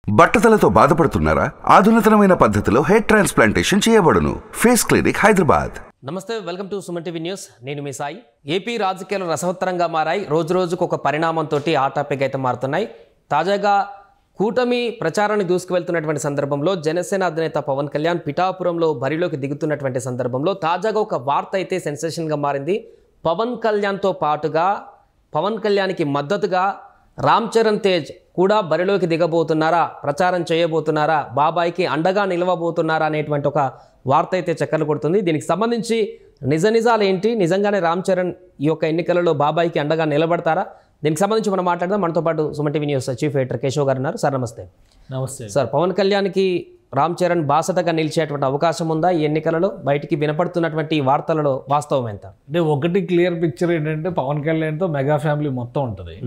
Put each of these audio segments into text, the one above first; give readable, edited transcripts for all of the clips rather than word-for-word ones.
బట్టతలతో బాధపడుతున్నారా? ఆధునితనమైన పద్ధతిలో హెయిర్ ట్రాన్స్ప్లాంటేషన్ చేయబడును. Face clinic Hyderabad. నమస్తే, welcome to Suman TV news. నేను మీ సాయి. ఏపీ రాజకీయాలు రసవత్తరంగా మారాయి. రోజు రోజుకు ఒక పరిణామంతో ఆ టాపిక్ అయితే మారుతున్నాయి. తాజాగా కూటమి ప్రచారాన్ని దూసుకువెళ్తున్నటువంటి సందర్భంలో జనసేన అధినేత పవన్ కళ్యాణ్ పిఠాపురంలో బరిలోకి దిగుతున్నటువంటి సందర్భంలో తాజాగా ఒక వార్త అయితే సెన్సేషన్గా మారింది. పవన్ కళ్యాణ్తో పాటుగా పవన్ కళ్యాణ్కి మద్దతుగా రామ్ చరణ్ తేజ్ కూడా బరిలోకి దిగబోతున్నారా, ప్రచారం చేయబోతున్నారా, బాబాయికి అండగా నిలవబోతున్నారా అనేటువంటి ఒక వార్త అయితే చక్కర్లు కొడుతుంది. దీనికి సంబంధించి నిజాలు ఏంటి, నిజంగానే రామ్ చరణ్ ఈ యొక్క ఎన్నికలలో బాబాయికి అండగా నిలబడతారా? దీనికి సంబంధించి మనం మాట్లాడదాం. మనతో పాటు Suman TV news chief editor Keshav గారు ఉన్నారు. సార్ నమస్తే. నమస్తే సార్, పవన్ కళ్యాణ్కి రామ్ చరణ్ బాసటగా నిలిచేటువంటి అవకాశం ఉందా ఈ ఎన్నికలలో? బయటికి వినపడుతున్నటువంటి వార్తలలో వాస్తవం ఎంత? అంటే ఒకటి క్లియర్ పిక్చర్ ఏంటంటే పవన్ కళ్యాణ్తో మెగా ఫ్యామిలీ మొత్తం ఉంటుంది.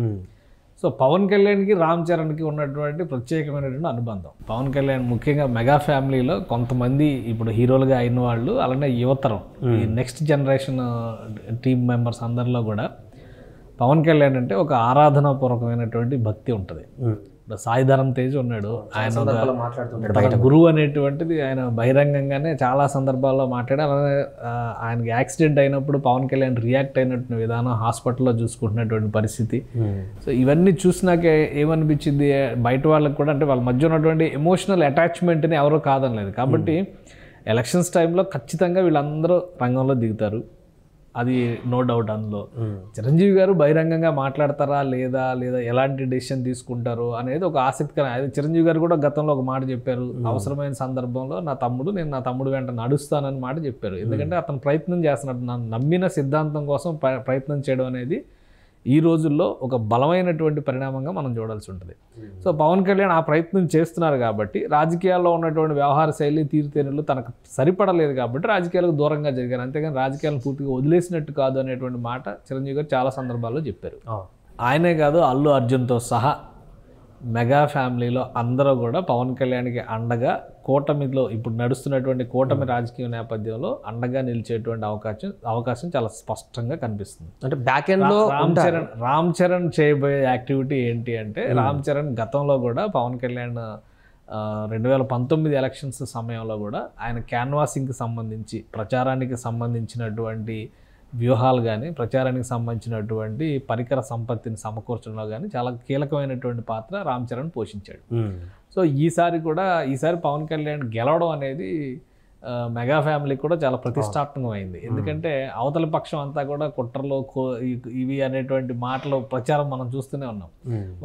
సో పవన్ కళ్యాణ్కి రామ్ చరణ్కి ఉన్నటువంటి ప్రత్యేకమైనటువంటి అనుబంధం. పవన్ కళ్యాణ్ ముఖ్యంగా మెగా ఫ్యామిలీలో కొంతమంది ఇప్పుడు హీరోలుగా అయిన వాళ్ళు, అలానే యువతరం ఈ నెక్స్ట్ జనరేషన్ టీమ్ మెంబర్స్ అందరిలో కూడా పవన్ కళ్యాణ్ అంటే ఒక ఆరాధనాపూర్వకమైనటువంటి భక్తి ఉంటుంది. ఇప్పుడు సాయిధరం తేజ్ ఉన్నాడు, ఆయన ఒక గురువు అనేటువంటిది ఆయన బహిరంగంగానే చాలా సందర్భాల్లో మాట్లాడి, అలానే ఆయనకి యాక్సిడెంట్ అయినప్పుడు పవన్ కళ్యాణ్ రియాక్ట్ అయినటువంటి విధానం, హాస్పిటల్లో చూసుకుంటున్నటువంటి పరిస్థితి. సో ఇవన్నీ చూసినాకే ఏమనిపించింది, బయట వాళ్ళకి కూడా అంటే వాళ్ళ మధ్య ఉన్నటువంటి ఎమోషనల్ అటాచ్మెంట్ని ఎవరో కాదనలేదు. కాబట్టి ఎలక్షన్స్ టైంలో ఖచ్చితంగా వీళ్ళందరూ రంగంలో దిగుతారు, అది నో డౌట్. అందులో చిరంజీవి గారు బహిరంగంగా మాట్లాడతారా లేదా ఎలాంటి డెసిషన్ తీసుకుంటారు అనేది ఒక ఆసక్తికరం. అది చిరంజీవి గారు కూడా గతంలో ఒక మాట చెప్పారు, అవసరమైన సందర్భంలో నేను నా తమ్ముడు వెంట నడుస్తానని మాట చెప్పారు. ఎందుకంటే అతను ప్రయత్నం చేస్తున్నాడు, నన్ను నమ్మిన సిద్ధాంతం కోసం ప్రయత్నం చేయడం అనేది ఈ రోజుల్లో ఒక బలమైనటువంటి పరిణామంగా మనం చూడాల్సి ఉంటుంది. సో పవన్ కళ్యాణ్ ఆ ప్రయత్నం చేస్తున్నారు కాబట్టి, రాజకీయాల్లో ఉన్నటువంటి వ్యవహార శైలి, తీరుతెన్నులు తనకు సరిపడలేదు కాబట్టి రాజకీయాలకు దూరంగా జరిగారు. అంతేగాని రాజకీయాలను పూర్తిగా వదిలేసినట్టు కాదు అనేటువంటి మాట చిరంజీవి గారు చాలా సందర్భాల్లో చెప్పారు. ఆయనే కాదు, అల్లు అర్జున్తో సహా మెగా ఫ్యామిలీలో అందరూ కూడా పవన్ కళ్యాణ్కి అండగా కూటమిలో ఇప్పుడు నడుస్తున్నటువంటి కూటమి రాజకీయ నేపథ్యంలో అండగా నిలిచేటువంటి అవకాశం చాలా స్పష్టంగా కనిపిస్తుంది. అంటే బ్యాక్ ఎండ్ లో రామ్ చరణ్ చేయబోయే యాక్టివిటీ ఏంటి అంటే, రామ్ చరణ్ గతంలో కూడా పవన్ కళ్యాణ్ 2019 ఎలక్షన్స్ సమయంలో కూడా ఆయన క్యాన్వాసింగ్కి సంబంధించి, ప్రచారానికి సంబంధించినటువంటి వ్యూహాలు కానీ, ప్రచారానికి సంబంధించినటువంటి పరికర సంపత్తిని సమకూర్చడంలో కానీ చాలా కీలకమైనటువంటి పాత్ర రామ్ చరణ్ పోషించాడు. సో ఈసారి పవన్ కళ్యాణ్ గెలవడం అనేది మెగా ఫ్యామిలీకి కూడా చాలా ప్రతిష్టాత్మకమైంది. ఎందుకంటే అవతల పక్షం అంతా కూడా కుట్రలో ఇవి అనేటువంటి మాటలు ప్రచారం మనం చూస్తూనే ఉన్నాం.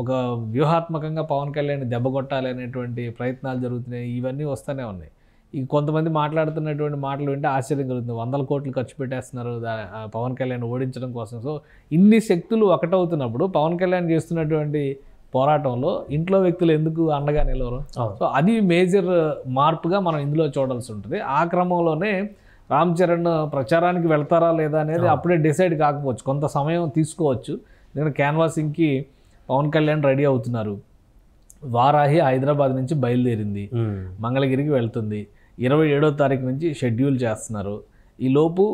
ఒక వ్యూహాత్మకంగా పవన్ కళ్యాణ్ దెబ్బకొట్టాలి అనేటువంటి ప్రయత్నాలు జరుగుతున్నాయి, ఇవన్నీ వస్తూనే ఉన్నాయి. ఈ కొంతమంది మాట్లాడుతున్నటువంటి మాటలు వింటే ఆశ్చర్యం కలుగుతుంది. 100 కోట్లు ఖర్చు పెట్టేస్తున్నారు పవన్ కళ్యాణ్ ఓడించడం కోసం. సో ఇన్ని శక్తులు ఒకటవుతున్నప్పుడు పవన్ కళ్యాణ్ చేస్తున్నటువంటి పోరాటంలో ఇంట్లో వ్యక్తులు ఎందుకు అండగా నిలవరు? సో అది మేజర్ మార్పుగా మనం ఇందులో చూడాల్సి ఉంటుంది. ఆ క్రమంలోనే రామ్ చరణ్ ప్రచారానికి వెళ్తారా లేదా అనేది అప్పుడే డిసైడ్ కాకపోవచ్చు, కొంత సమయం తీసుకోవచ్చు. ఎందుకంటే క్యాన్వాసింగ్కి పవన్ కళ్యాణ్ రెడీ అవుతున్నారు. వారాహి హైదరాబాద్ నుంచి బయలుదేరింది, మంగళగిరికి వెళ్తుంది. 27వ తారీఖు నుంచి షెడ్యూల్ చేస్తున్నారు. ఈలోపు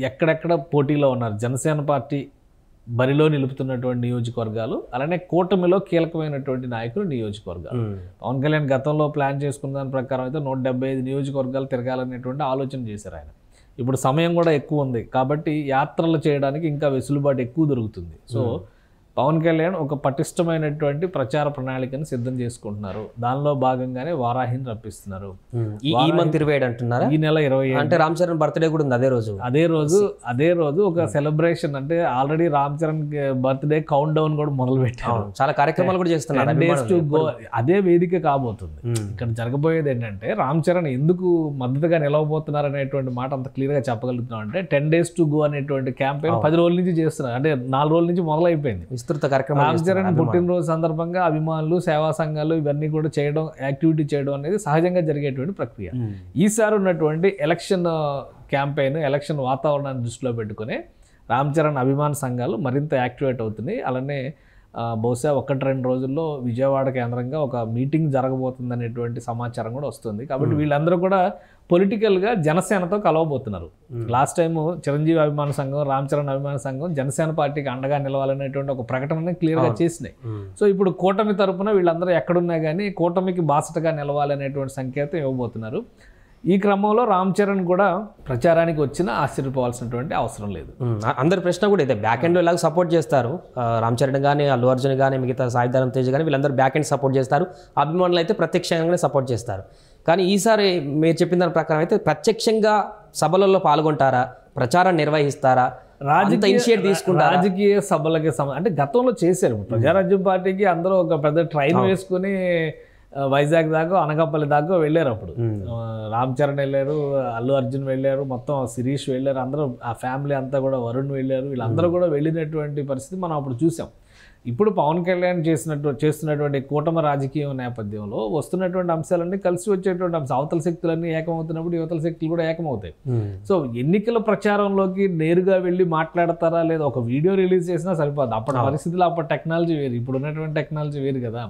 ఎక్కడెక్కడ పోటీలో ఉన్నారు జనసేన పార్టీ బరిలో నిలుపుతున్నటువంటి నియోజకవర్గాలు, అలానే కూటమిలో కీలకమైనటువంటి నాయకులు నియోజకవర్గాలు. పవన్ కళ్యాణ్ గతంలో ప్లాన్ చేసుకున్న దాని ప్రకారం అయితే 175 నియోజకవర్గాలు తిరగాలనేటువంటి ఆలోచన చేశారు ఆయన. ఇప్పుడు సమయం కూడా ఎక్కువ ఉంది కాబట్టి యాత్రలు చేయడానికి ఇంకా వెసులుబాటు ఎక్కువ దొరుకుతుంది. సో పవన్ కళ్యాణ్ ఒక పటిష్టమైనటువంటి ప్రచార ప్రణాళికను సిద్ధం చేసుకుంటున్నారు. దానిలో భాగంగానే వారాహిని రప్పిస్తున్నారు. ఈ మంత్ 27 అంటున్నారా? ఈ నెల 27 అంటే రామ్ చరణ్ బర్త్డే కూడా ఉంది అదే రోజు ఒక సెలబ్రేషన్. అంటే already Ram Charan birthday count down కూడా మొదలు పెట్టారు, చాలా కార్యక్రమాలు కూడా చేస్తున్నారు. 10 days to go అదే వేదిక కాబోతుంది. ఇక్కడ జరగబోయేది ఏంటంటే, రామ్ చరణ్ ఎందుకు మద్దతుగా నిలవబోతున్నారు అనేటువంటి మాట అంత క్లియర్ గా చెప్పగలుగుతున్నాం అంటే, 10 days to go అనేటువంటి క్యాంపెయిన్ 10 రోజుల నుంచి చేస్తున్నారు. అంటే 4 రోజుల నుంచి మొదలైపోయింది. రామ్ చరణ్ పుట్టినరోజు సందర్భంగా అభిమానులు, సేవా సంఘాలు ఇవన్నీ కూడా చేయడం, యాక్టివిటీ చేయడం అనేది సహజంగా జరిగేటువంటి ప్రక్రియ. ఈసారి ఉన్నటువంటి ఎలక్షన్ క్యాంపెయిన్, ఎలక్షన్ వాతావరణాన్ని దృష్టిలో పెట్టుకుని రామ్ చరణ్ అభిమాన సంఘాలు మరింత యాక్టివేట్ అవుతున్నాయి. అలానే బహుశా 1-2 రోజుల్లో విజయవాడ కేంద్రంగా ఒక మీటింగ్ జరగబోతుంది అనేటువంటి సమాచారం కూడా వస్తుంది. కాబట్టి వీళ్ళందరూ కూడా పొలిటికల్గా జనసేనతో కలవబోతున్నారు. లాస్ట్ టైం చిరంజీవి అభిమాన సంఘం, రామ్ చరణ్ అభిమాన సంఘం జనసేన పార్టీకి అండగా నిలవాలనేటువంటి ఒక ప్రకటన క్లియర్గా చేసినాయి. సో ఇప్పుడు కూటమి తరపున వీళ్ళందరూ ఎక్కడున్నా కానీ కూటమికి బాసటగా నిలవాలనేటువంటి సంకేతం ఇవ్వబోతున్నారు. ఈ క్రమంలో రామ్ చరణ్ కూడా ప్రచారానికి వచ్చినా ఆశ్చర్యపోవాల్సినటువంటి అవసరం లేదు. అందరి ప్రశ్న కూడా ఇదే, బ్యాక్ ఎండ్లో ఎలాగో సపోర్ట్ చేస్తారు. రామ్ చరణ్ కానీ, అల్లు అర్జున్ కానీ, మిగతా సాయి ధరమ్ తేజ్ కానీ వీళ్ళందరూ బ్యాక్ ఎండ్ సపోర్ట్ చేస్తారు. అభిమానులు అయితే ప్రత్యక్షంగానే సపోర్ట్ చేస్తారు. కానీ ఈసారి మీరు చెప్పిన దాని ప్రకారం అయితే ప్రత్యక్షంగా సభలలో పాల్గొంటారా, ప్రచారం నిర్వహిస్తారా, ఇనిషియేట్ తీసుకుంటారా? రాజకీయ సభలకి అంటే గతంలో చేశారు. ప్రజారాజ్యం పార్టీకి అందరూ ఒక పెద్ద ట్రైన్ వేసుకుని వైజాగ్ దాకా, అనకాపల్లి దాకా వెళ్ళారు. అప్పుడు రామ్ చరణ్ వెళ్ళారు, అల్లు అర్జున్ వెళ్ళారు, మొత్తం శిరీష్ వెళ్ళారు, అందరూ ఆ ఫ్యామిలీ అంతా కూడా, వరుణ్ వెళ్ళారు, వీళ్ళందరూ కూడా వెళ్ళినటువంటి పరిస్థితి మనం అప్పుడు చూసాం. ఇప్పుడు పవన్ కళ్యాణ్ చేస్తున్నటువంటి కూటమి రాజకీయం నేపథ్యంలో వస్తున్నటువంటి అంశాలన్నీ కలిసి వచ్చేటువంటి అంశాలు, అవతల శక్తులన్నీ ఏకమవుతున్నప్పుడు యువతల శక్తులు కూడా ఏకమవుతాయి. సో ఎన్నికల ప్రచారంలోకి నేరుగా వెళ్ళి మాట్లాడతారా లేదా ఒక వీడియో రిలీజ్ చేసినా సరిపోదు. అప్పటి పరిస్థితులు, అప్పటి టెక్నాలజీ వేరు, ఇప్పుడు ఉన్నటువంటి టెక్నాలజీ వేరు కదా.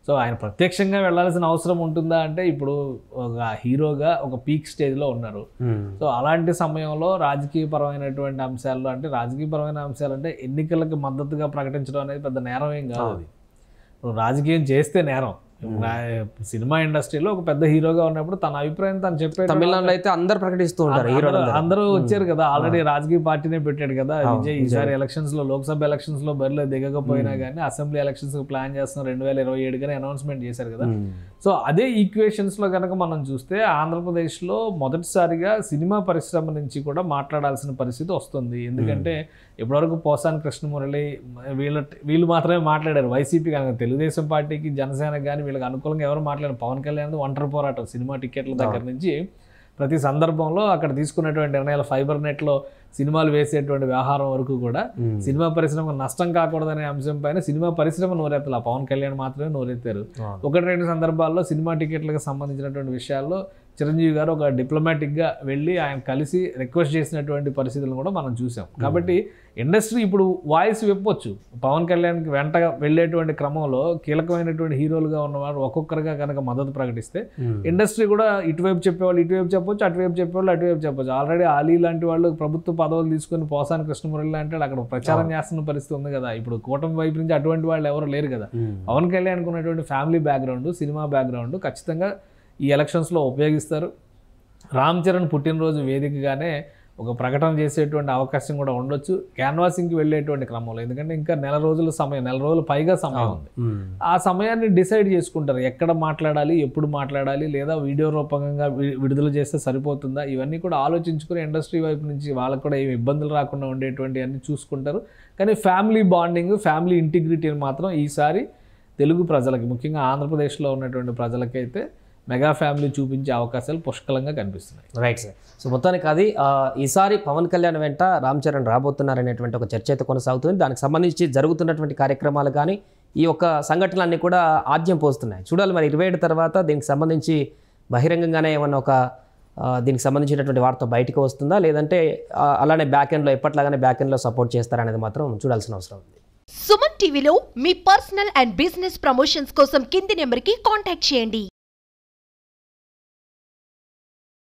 సో ఆయన ప్రత్యక్షంగా వెళ్ళాల్సిన అవసరం ఉంటుందా అంటే ఇప్పుడు ఒక హీరోగా ఒక పీక్ స్టేజ్లో ఉన్నారు. సో అలాంటి సమయంలో రాజకీయపరమైనటువంటి అంశాల్లో అంటే రాజకీయపరమైన అంశాలు అంటే ఎన్నికలకు మద్దతుగా ప్రకటించడం అనేది పెద్ద నేరం ఏం కాదు. అది రాజకీయం చేస్తే నేరం. సినిమా ఇండస్ట్రీలో ఒక పెద్ద హీరోగా ఉన్నప్పుడు తన అభిప్రాయం తను చెప్పాడు. తమిళనాడులో అయితే అందరూ ప్రకటిస్తూ ఉంటారు, అందరూ వచ్చారు కదా, ఆల్రెడీ రాజకీయ పార్టీనే పెట్టాడు కదా విజయ్. ఈసారి ఎలక్షన్స్ లో, లోక్సభ ఎలక్షన్స్ లో బరిలో దిగకపోయినా కానీ అసెంబ్లీ ఎలక్షన్స్ ప్లాన్ చేస్తున్నారు 2027 కానీ అనౌన్స్మెంట్ చేశారు కదా. సో అదే ఈక్వేషన్స్ లో కనుక మనం చూస్తే ఆంధ్రప్రదేశ్ లో మొదటిసారిగా సినిమా పరిశ్రమ నుంచి కూడా మాట్లాడాల్సిన పరిస్థితి వస్తుంది. ఎందుకంటే ఇప్పటివరకు పోసాని కృష్ణమురళి వీళ్ళు మాత్రమే మాట్లాడారు. వైసీపీ కనుక తెలుగుదేశం పార్టీకి, జనసేనకి కానీ వీళ్ళకి అనుకూలంగా ఎవరు మాట్లాడారు? పవన్ కళ్యాణ్ ఒంటరి పోరాటం, సినిమా టికెట్ల దగ్గర నుంచి ప్రతి సందర్భంలో అక్కడ తీసుకున్నటువంటి నిర్ణయాలు, ఫైబర్ నెట్లో సినిమాలు వేసేటువంటి వ్యవహారం వరకు కూడా సినిమా పరిశ్రమకు నష్టం కాకూడదనే అంశం పైన సినిమా పరిశ్రమ నోరెత్తలా, పవన్ కళ్యాణ్ మాత్రమే నోరెత్తారు. 1-2 సందర్భాల్లో సినిమా టికెట్లకు సంబంధించినటువంటి విషయాల్లో చిరంజీవి గారు ఒక డిప్లొమాటిక్గా వెళ్ళి ఆయన కలిసి రిక్వెస్ట్ చేసినటువంటి పరిస్థితులను కూడా మనం చూసాం. కాబట్టి ఇండస్ట్రీ ఇప్పుడు వాయిస్ విప్పొచ్చు. పవన్ కళ్యాణ్కి వెంటగా వెళ్ళేటువంటి క్రమంలో కీలకమైనటువంటి హీరోలుగా ఉన్నవారు ఒక్కొక్కరుగా కనుక మద్దతు ప్రకటిస్తే ఇండస్ట్రీ కూడా ఇటువైపు చెప్పేవాళ్ళు ఇటువైపు చెప్పొచ్చు, అటువైపు చెప్పేవాళ్ళు అటువైపు చెప్పొచ్చు. ఆల్రెడీ ఆలీ లాంటి వాళ్ళు ప్రభుత్వ పదవులు తీసుకుని పోసాని కృష్ణమురళి లాంటి వాళ్ళు అక్కడ ప్రచారం చేస్తున్న పరిస్థితి ఉంది కదా. ఇప్పుడు కూటమి వైపు నుంచి అటువంటి వాళ్ళు ఎవరు లేరు కదా. పవన్ కళ్యాణ్కి ఉన్నటువంటి ఫ్యామిలీ బ్యాక్గ్రౌండ్, సినిమా బ్యాక్గ్రౌండ్ ఖచ్చితంగా ఈ ఎలక్షన్స్లో ఉపయోగిస్తారు. రామ్ చరణ్ పుట్టినరోజు వేదికగానే ఒక ప్రకటన చేసేటువంటి అవకాశం కూడా ఉండొచ్చు క్యాన్వాసింగ్కి వెళ్ళేటువంటి క్రమంలో. ఎందుకంటే ఇంకా నెల రోజుల పైగా సమయం ఉంది. ఆ సమయాన్ని డిసైడ్ చేసుకుంటారు ఎక్కడ మాట్లాడాలి, ఎప్పుడు మాట్లాడాలి, లేదా వీడియో రూపకంగా విడుదల చేస్తే సరిపోతుందా, ఇవన్నీ కూడా ఆలోచించుకుని ఇండస్ట్రీ వైపు నుంచి వాళ్ళకు కూడా ఏమి ఇబ్బందులు రాకుండా ఉండేటువంటి అన్ని చూసుకుంటారు. కానీ ఫ్యామిలీ బాండింగ్, ఫ్యామిలీ ఇంటిగ్రిటీని మాత్రం ఈసారి తెలుగు ప్రజలకి, ముఖ్యంగా ఆంధ్రప్రదేశ్లో ఉన్నటువంటి ప్రజలకైతే మెగా ఫ్యామిలీ చూపించే అవకాశాలు పుష్కలంగా కనిపిస్తున్నాయి. Right sir. సో మొత్తానికి అది ఈసారి పవన్ కళ్యాణ్ వెంట రామ్ చరణ్ రాబోతున్నారనేటువంటి ఒక చర్చ అయితే కొనసాగుతుంది. దానికి సంబంధించి జరుగుతున్నటువంటి కార్యక్రమాలు కానీ ఈ యొక్క సంఘటనలన్నీ కూడా ఆద్యం పోస్తున్నాయి. చూడాలి మరి 27 తర్వాత దీనికి సంబంధించి బహిరంగంగానే ఏమన్నా ఒక దీనికి సంబంధించినటువంటి వార్త బయటకు వస్తుందా, లేదంటే అలానే బ్యాక్ ఎండ్లో ఎప్పట్లాగానే బ్యాక్ ఎండ్లో సపోర్ట్ చేస్తారనేది మాత్రం చూడాల్సిన అవసరం ఉంది. సుమన్ టీవీలో మీ పర్సనల్ అండ్ బిజినెస్ ప్రమోషన్స్ కోసం కింది నెంబర్కి కాంటాక్ట్ చేయండి.